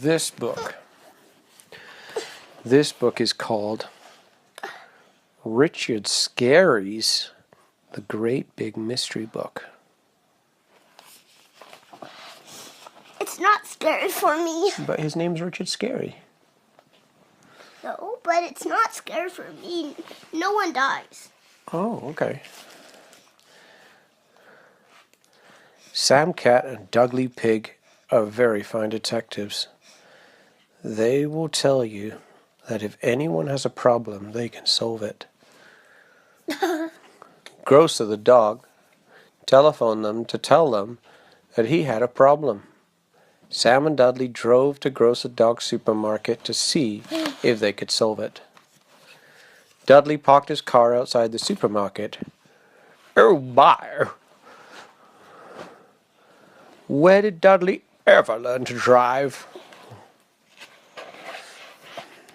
this book. This book is called Richard Scarry's The Great Big Mystery Book. It's not scary for me. But his name's Richard Scarry. No, but it's not scary for me. No one dies. Oh, okay. Sam Cat and Dudley Pig are very fine detectives. They will tell you that if anyone has a problem, they can solve it. Grocer the dog telephoned them to tell them that he had a problem. Sam and Dudley drove to Grocer Dog's supermarket to see if they could solve it. Dudley parked his car outside the supermarket. Oh my! Where did Dudley ever learn to drive?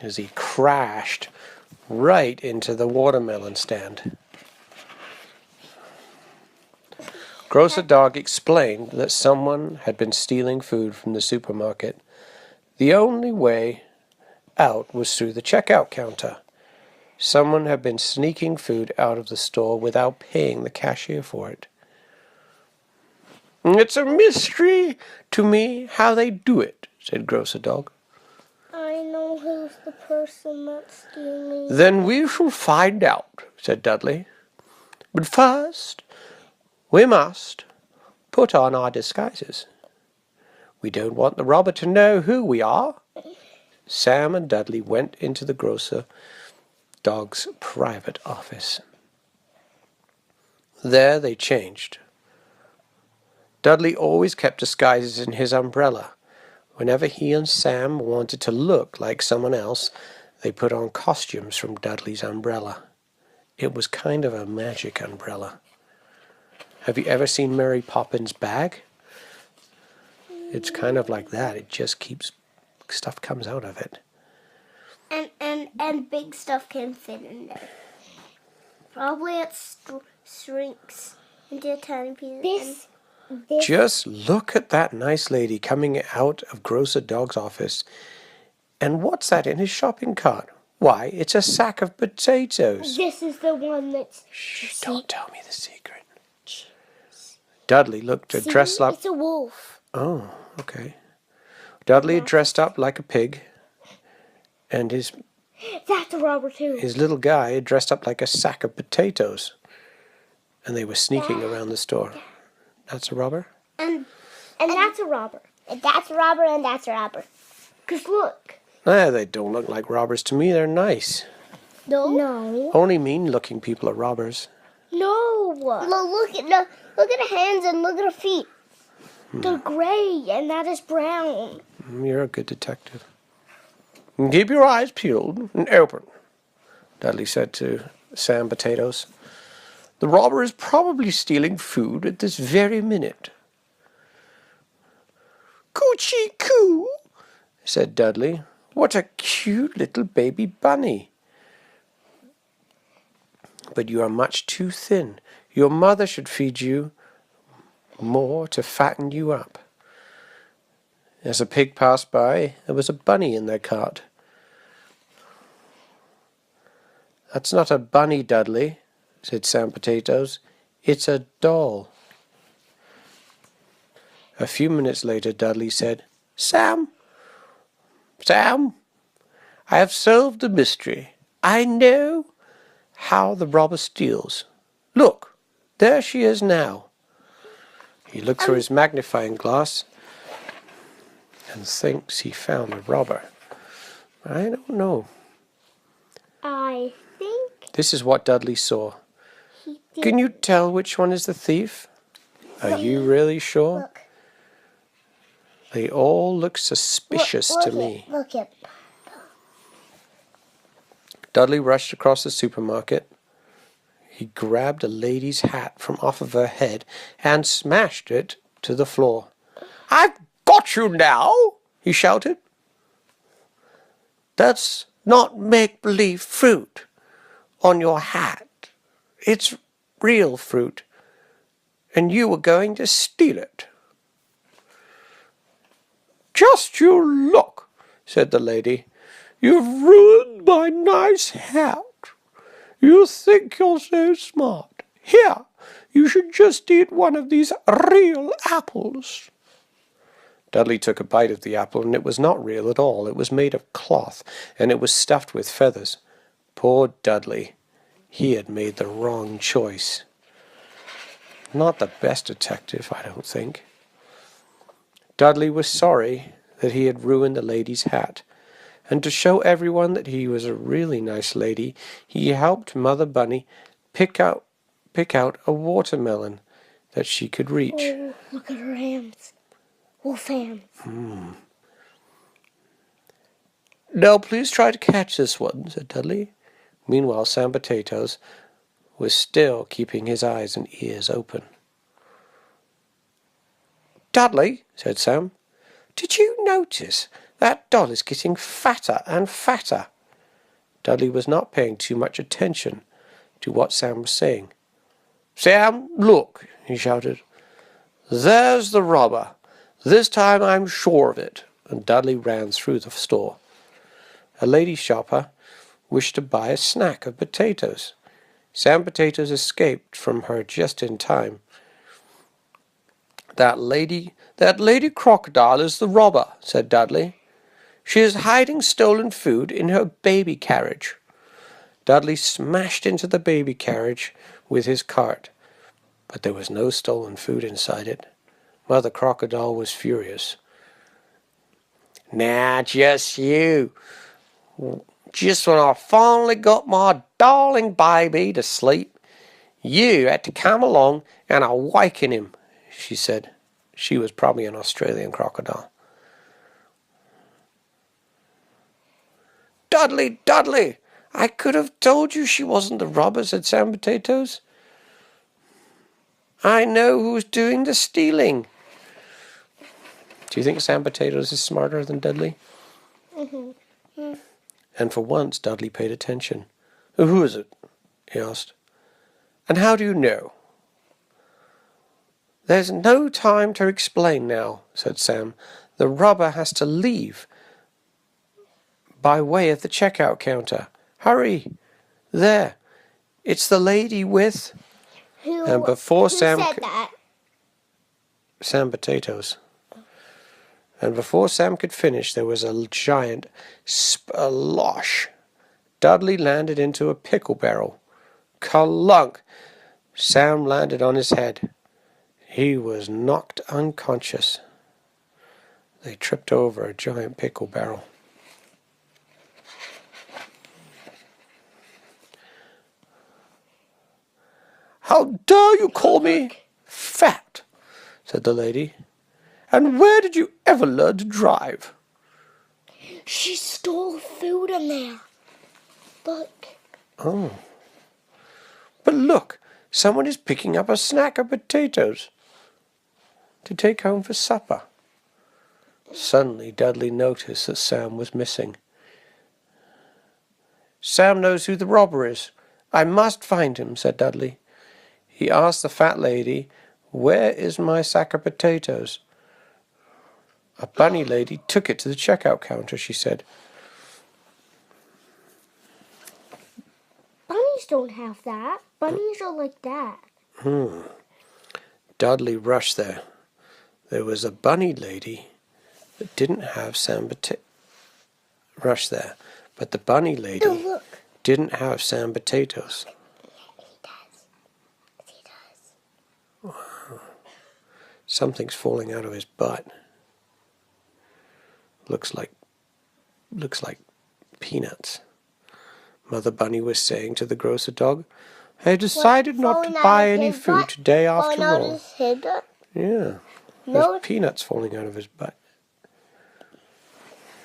As he crashed right into the watermelon stand. Grocer Dog explained that someone had been stealing food from the supermarket. The only way out was through the checkout counter. Someone had been sneaking food out of the store without paying the cashier for it. It's a mystery to me how they do it, said Grocer Dog. I know who's the person that's stealing. Then we shall find out, said Dudley. But first, we must put on our disguises. We don't want the robber to know who we are. Sam and Dudley went into the Grocer Dog's private office. There they changed. Dudley always kept disguises in his umbrella. Whenever he and Sam wanted to look like someone else, they put on costumes from Dudley's umbrella. It was kind of a magic umbrella. Have you ever seen Mary Poppins' bag? It's kind of like that. It just keeps, stuff comes out of it. And big stuff can fit in there. Probably it shrinks into a tiny piece. Just look at that nice lady coming out of Grocer Dog's office. And what's that in his shopping cart? Why, it's a sack of potatoes. This is the one that's... Shh, don't tell me the secret. Dudley looked dressed up... It's a wolf. Oh, okay. Dudley dressed up like a pig. And That's a robber too. His little guy dressed up like a sack of potatoes. And they were sneaking around the store. That's a robber? And that's a robber. And that's a robber and that's a robber. 'Cause look. They don't look like robbers to me. They're nice. No. Only mean-looking people are robbers. No. Look at the hands and look at the feet. They're gray and that is brown. You're a good detective. Keep your eyes peeled and open, Dudley said to Sam Potatoes. The robber is probably stealing food at this very minute. Coochie coo, said Dudley. What a cute little baby bunny. But you are much too thin. Your mother should feed you more to fatten you up. As a pig passed by, there was a bunny in their cart. That's not a bunny, Dudley, said Sam Potatoes. It's a doll. A few minutes later, Dudley said, Sam, I have solved the mystery. I know how the robber steals. Look, there she is now. He looked through his magnifying glass and thinks he found the robber. I don't know. I think... This is what Dudley saw. Can you tell which one is the thief? Are you really sure? Look. They all look suspicious to me. Look at. Dudley rushed across the supermarket. He grabbed a lady's hat from off of her head and smashed it to the floor. I've got you now, he shouted. That's not make-believe fruit on your hat. It's real fruit, and you were going to steal it. "Just you look," said the lady. "You've ruined my nice hat. You think you're so smart. Here, you should just eat one of these real apples." Dudley took a bite of the apple, and it was not real at all. It was made of cloth, and it was stuffed with feathers. Poor Dudley. He had made the wrong choice. Not the best detective, I don't think. Dudley was sorry that he had ruined the lady's hat, and to show everyone that he was a really nice lady, he helped Mother Bunny pick out a watermelon that she could reach. Oh, look at her hands. Wolf hands. "Now please try to catch this one," said Dudley. Meanwhile, Sam Potatoes was still keeping his eyes and ears open. "Dudley," said Sam, "did you notice that doll is getting fatter and fatter?" Dudley was not paying too much attention to what Sam was saying. "Sam, look," he shouted. "There's the robber. This time I'm sure of it." And Dudley ran through the store. A lady shopper wished to buy a snack of potatoes. Sam Potatoes escaped from her just in time. That lady crocodile is the robber," said Dudley. "She is hiding stolen food in her baby carriage." Dudley smashed into the baby carriage with his cart, but there was no stolen food inside it. Mother Crocodile was furious. "Now, just you. Just when I finally got my darling baby to sleep, you had to come along and awaken him," she said. She was probably an Australian crocodile. "Dudley, Dudley, I could have told you she wasn't the robber," said Sam Potatoes. "I know who's doing the stealing." Do you think Sam Potatoes is smarter than Dudley? Mm-hmm. And for once, Dudley paid attention. "Who is it?" he asked. "And how do you know?" "There's no time to explain now," said Sam. "The robber has to leave by way of the checkout counter. Hurry! There. It's the lady with..." And before who Sam said that? Sam Potatoes. And before Sam could finish, there was a giant splosh. Dudley landed into a pickle barrel. Clunk! Sam landed on his head. He was knocked unconscious. They tripped over a giant pickle barrel. "How dare you call me fat?" said the lady. "And where did you ever learn to drive?" She stole food in there. Look. "Oh. But look, someone is picking up a snack of potatoes to take home for supper." Suddenly, Dudley noticed that Sam was missing. "Sam knows who the robber is. I must find him," said Dudley. He asked the fat lady, "Where is my sack of potatoes?" "A bunny lady took it to the checkout counter," she said. Bunnies don't have that. Bunnies are like that. Dudley rushed there. There was a bunny lady that didn't have rushed there, but the bunny lady didn't have Sam Potatoes. He does. Wow. Something's falling out of his butt. Looks like peanuts. Mother Bunny was saying to the grocer dog, "I decided not to buy any food today after all." Yeah. There's peanuts falling out of his butt.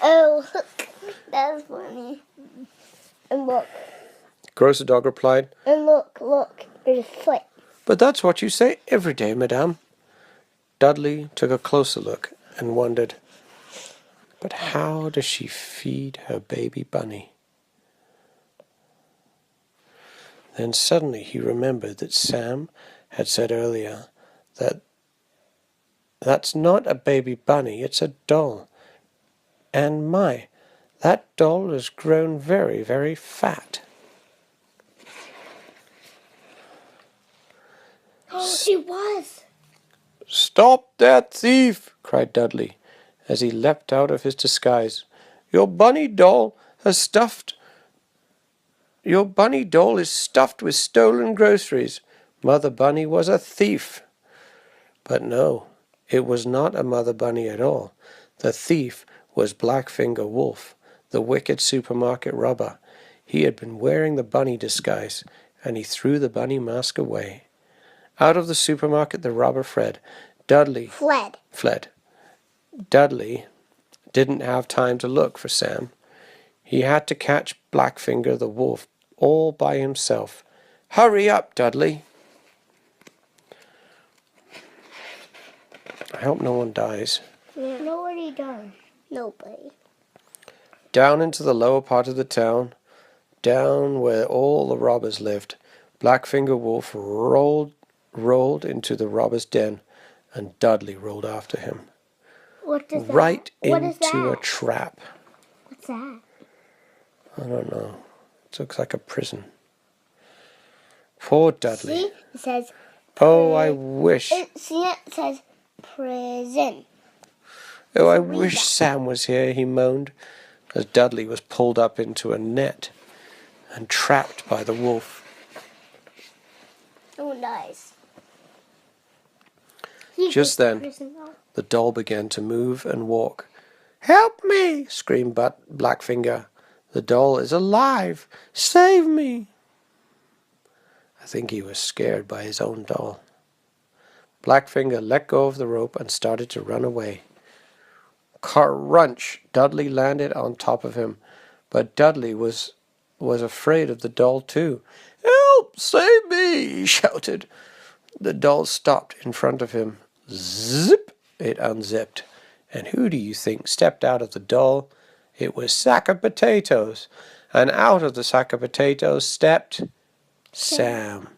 Oh, look. That's funny. And look. Grocer dog replied, And look. There's a foot. "But that's what you say every day, madame." Dudley took a closer look and wondered, but how does she feed her baby bunny? Then suddenly he remembered that Sam had said earlier that that's not a baby bunny, it's a doll. And my, that doll has grown very, very fat. Oh, it was. Stop that thief! Cried Dudley, as he leapt out of his disguise. Your bunny doll is stuffed with stolen groceries. Mother Bunny was a thief. But no, it was not a Mother Bunny at all. The thief was Blackfinger Wolf, the wicked supermarket robber. He had been wearing the bunny disguise, and he threw the bunny mask away. Out of the supermarket the robber fled. Fled. Dudley didn't have time to look for Sam. He had to catch Blackfinger the wolf all by himself. Hurry up, Dudley. I hope no one dies. Yeah. Nobody died. Nobody. Down into the lower part of the town, down where all the robbers lived, Blackfinger Wolf rolled into the robber's den, and Dudley rolled after him. What is that? Right What is into that? a trap. What's that? I don't know. It looks like a prison. Poor Dudley. See? It says... Oh, I wish... See, it says prison. Oh, I wish Sam was here, he moaned, as Dudley was pulled up into a net and trapped by the wolf. Oh, nice. Just then, the doll began to move and walk. Help me, screamed Blackfinger. The doll is alive. Save me. I think he was scared by his own doll. Blackfinger let go of the rope and started to run away. Crunch! Dudley landed on top of him, but Dudley was afraid of the doll too. Help! Save me! He shouted. The doll stopped in front of him. Zip! It unzipped. And who do you think stepped out of the doll? It was Sack of Potatoes. And out of the sack of potatoes stepped Sam.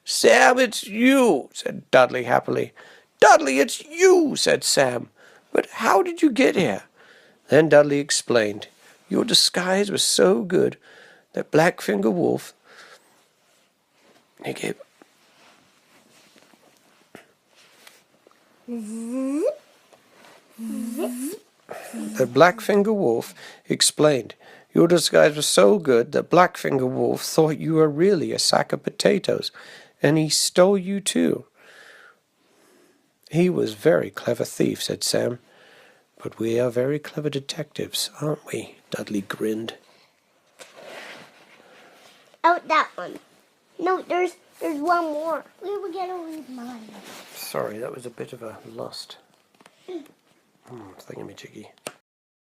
Sam, it's you, said Dudley happily. Dudley, it's you, said Sam. But how did you get here? Then Dudley explained. Your disguise was so good that Blackfinger Wolf... The Blackfinger Wolf explained. Your disguise was so good that Blackfinger Wolf thought you were really a sack of potatoes, and he stole you too. He was a very clever thief, said Sam. But we are very clever detectives, aren't we? Dudley grinned. Out that one. No, there's one more. We were gonna read mine. Sorry, that was a bit of a lust. Thingamajiggy.